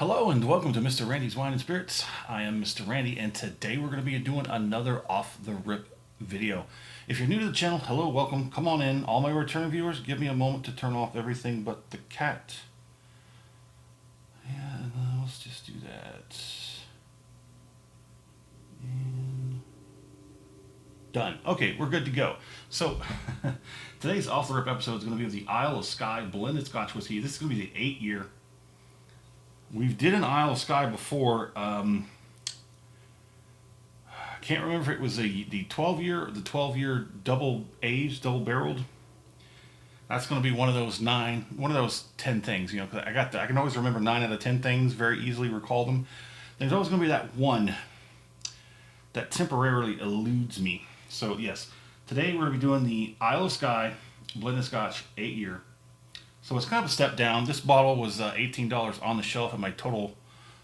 Hello and welcome to Mr. Randy's Wine and Spirits. I am Mr. Randy and today we're going to be doing another off the rip video. If you're new to the channel, hello, welcome, come on in. All my return viewers, give me a moment to turn off everything but the cat. Yeah, let's just do that. And done. Okay, we're good to go. So today's off the rip episode is going to be the Isle of Skye blended Scotch whiskey. This is going to be the 8-year. We did an Isle of Skye before. I can't remember if it was the 12-year or the 12-year double aged, double barreled. That's going to be one of those 10 things, you know, because I can always remember 9 out of 10 things, very easily recall them. There's always going to be that one that temporarily eludes me. So yes, today we're going to be doing the Isle of Skye blended Scotch 8-year. So it's kind of a step down. This bottle was $18 on the shelf at my Total,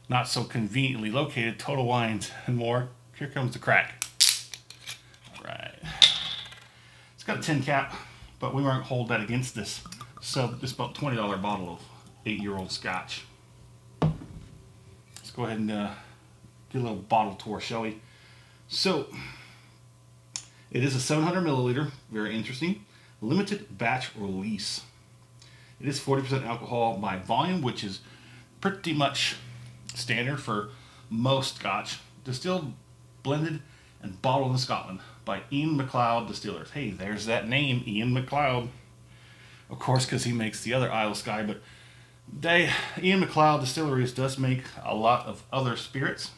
not so conveniently located, Total Wines and More. Here comes the crack. All right. It's got a tin cap, but we won't hold that against this. So this about $20 bottle of 8-year-old Scotch. Let's go ahead and get a little bottle tour, shall we? So it is a 700 milliliter, very interesting, limited batch release. It is 40% alcohol by volume, which is pretty much standard for most Scotch. Distilled, blended, and bottled in Scotland by Ian MacLeod Distillers. Hey, there's that name, Ian MacLeod. Of course, because he makes the other Isle of Skye, but Ian MacLeod Distilleries does make a lot of other spirits.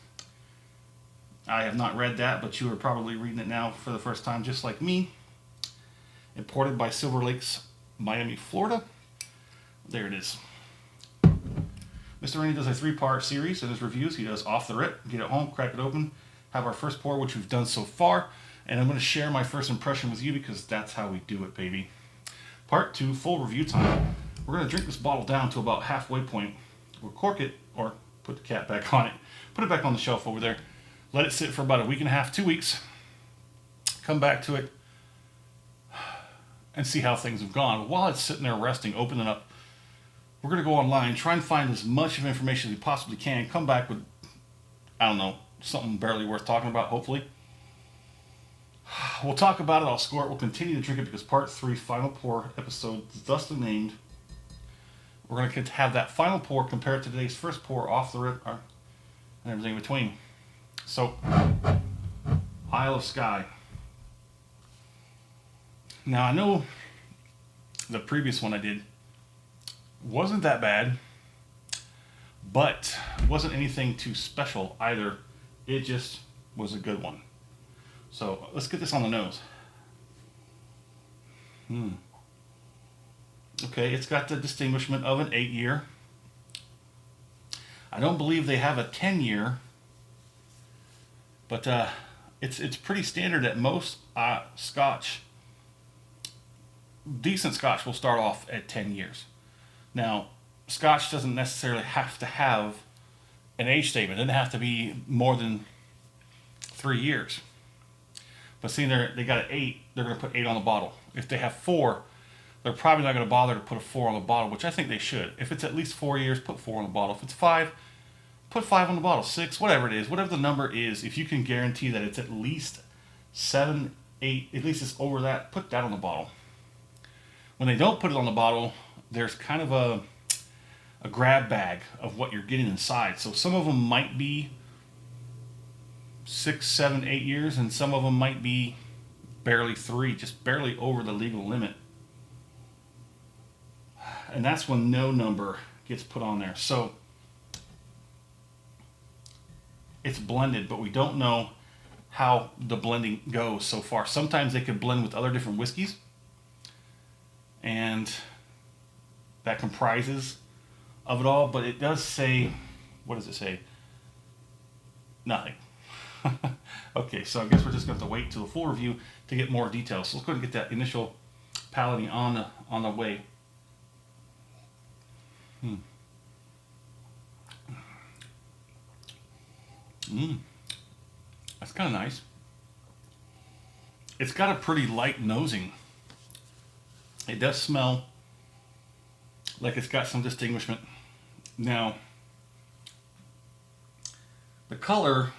I have not read that, but you are probably reading it now for the first time, just like me. Imported by Silver Lakes, Miami, Florida. There it is. Mr. Randy does a 3-part series in his reviews. He does off the rip, get it home, crack it open, have our first pour, which we've done so far, and I'm going to share my first impression with you because that's how we do it, baby. Part 2, full review time. We're going to drink this bottle down to about halfway point. We'll cork it, or put the cap back on it, put it back on the shelf over there, let it sit for about a week and a half, 2 weeks, come back to it, and see how things have gone. But while it's sitting there resting, opening up, we're going to go online, try and find as much of information as we possibly can, come back with, I don't know, something barely worth talking about, hopefully. We'll talk about it, I'll score it, we'll continue to drink it because part 3, final pour episode, thusly named. We're going to have that final pour compared to today's first pour off the rip and everything in between. So, Isle of Skye. Now I know the previous one I did wasn't that bad, but wasn't anything too special either. It just was a good one. So let's get this on the nose. Okay, it's got the distinguishment of an 8-year. I don't believe they have a 10-year, but it's pretty standard at most Scotch. Decent Scotch will start off at 10 years. Now, Scotch doesn't necessarily have to have an age statement. It doesn't have to be more than 3 years. But seeing they got an 8, they're going to put 8 on the bottle. If they have 4, they're probably not going to bother to put a 4 on the bottle, which I think they should. If it's at least 4 years, put 4 on the bottle. If it's 5, put 5 on the bottle. 6, whatever it is, whatever the number is, if you can guarantee that it's at least 7, 8, at least it's over that, put that on the bottle. When they don't put it on the bottle, there's kind of a grab bag of what you're getting inside. So some of them might be 6, 7, 8 years, and some of them might be barely 3, just barely over the legal limit. And that's when no number gets put on there. So it's blended, but we don't know how the blending goes so far. Sometimes they could blend with other different whiskeys, and that comprises of it all, but it does say, what does it say? Nothing. Okay, so I guess we're just going to have to wait till the full review to get more details. So let's go ahead and get that initial palating on the way. That's kind of nice. It's got a pretty light nosing. It does smell like it's got some distinguishment. Now, The color,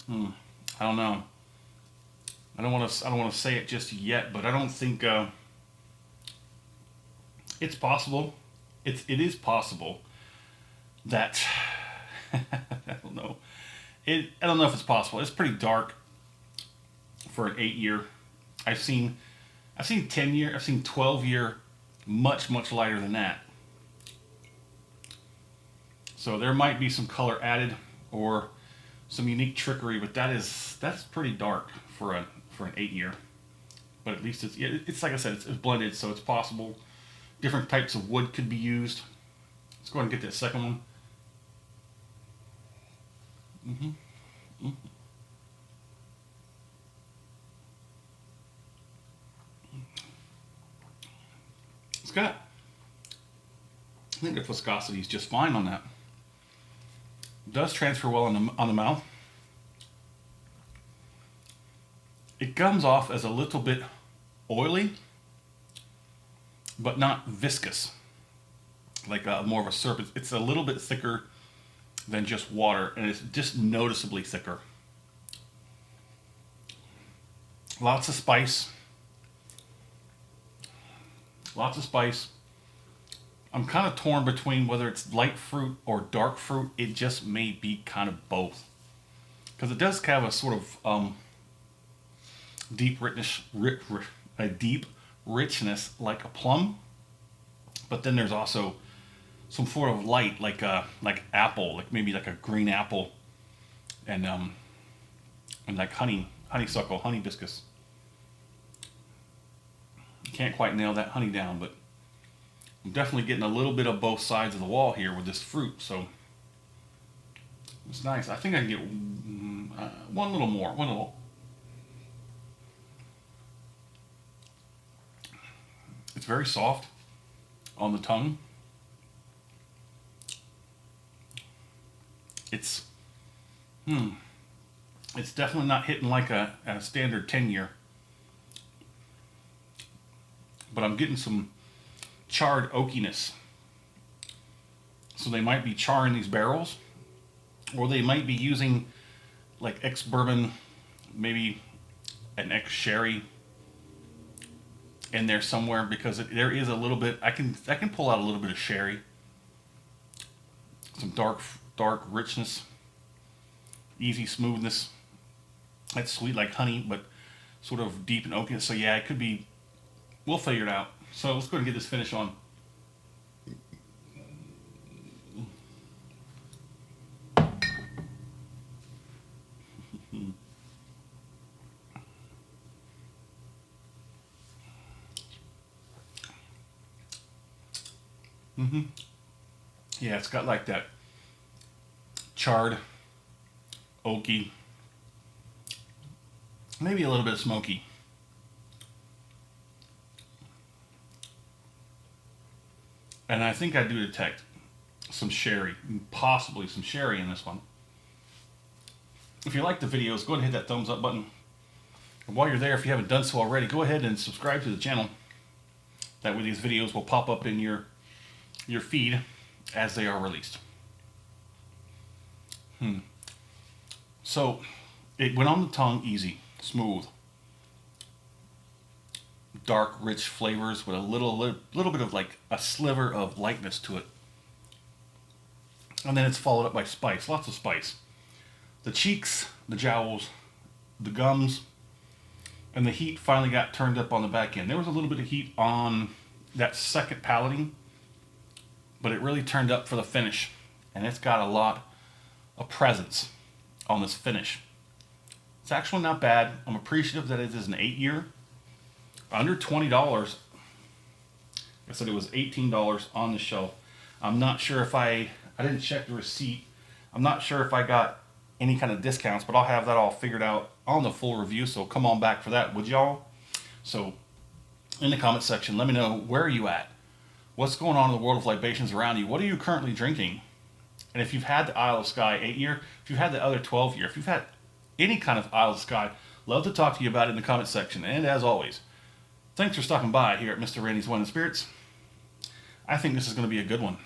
I don't know. I don't want to say it just yet, but I don't think it's possible. It is possible that I don't know. I don't know if it's possible. It's pretty dark for an 8-year. I've seen 10-year. I've seen 12-year, much lighter than that. So there might be some color added or some unique trickery, but that's pretty dark for an 8-year. But at least it's like I said, it's blended, so it's possible. Different types of wood could be used. Let's go ahead and get that second one. It's got, I think the viscosity is just fine on that. It does transfer well on the mouth. It comes off as a little bit oily, but not viscous, like more of a syrup. It's a little bit thicker than just water, and it's just noticeably thicker. Lots of spice. Lots of spice. I'm kind of torn between whether it's light fruit or dark fruit. It just may be kind of both, because it does have a sort of deep richness like a plum, but then there's also some sort of light like apple, like maybe like a green apple, and like honeysuckle, hibiscus. Can't quite nail that honey down, but I'm definitely getting a little bit of both sides of the wall here with this fruit, so it's nice. I think I can get one little more, one little. It's very soft on the tongue. It's definitely not hitting like a standard 10-year. But I'm getting some charred oakiness. So they might be charring these barrels, or they might be using like ex-bourbon, maybe an ex-sherry in there somewhere, because there is a little bit. I can pull out a little bit of sherry, some dark richness, easy smoothness. That's sweet like honey, but sort of deep and oaky. So yeah, it could be. We'll figure it out. So let's go and get this finish on. Yeah, it's got like that charred, oaky, maybe a little bit of smoky. And I think I do detect some sherry, possibly some sherry in this one. If you like the videos, go ahead and hit that thumbs up button. And while you're there, if you haven't done so already, go ahead and subscribe to the channel. That way these videos will pop up in your feed as they are released. So it went on the tongue easy, smooth. Dark, rich flavors with a little bit of like a sliver of lightness to it. And then it's followed up by spice, lots of spice. The cheeks, the jowls, the gums, and the heat finally got turned up on the back end. There was a little bit of heat on that second palating, but it really turned up for the finish. And it's got a lot of presence on this finish. It's actually not bad. I'm appreciative that it is an 8-year. Under $20. I said it was $18 on the shelf. I'm not sure if I didn't check the receipt. I'm not sure if I got any kind of discounts, but I'll have that all figured out on the full review, so come on back for that, would y'all? So in the comment section, let me know, where are you at? What's going on in the world of libations around you? What are you currently drinking? And if you've had the Isle of Skye 8-year, if you've had the other 12-year, if you've had any kind of Isle of Skye, love to talk to you about it in the comment section. And as always, thanks for stopping by here at Mr. Randy's Wine and Spirits. I think this is going to be a good one.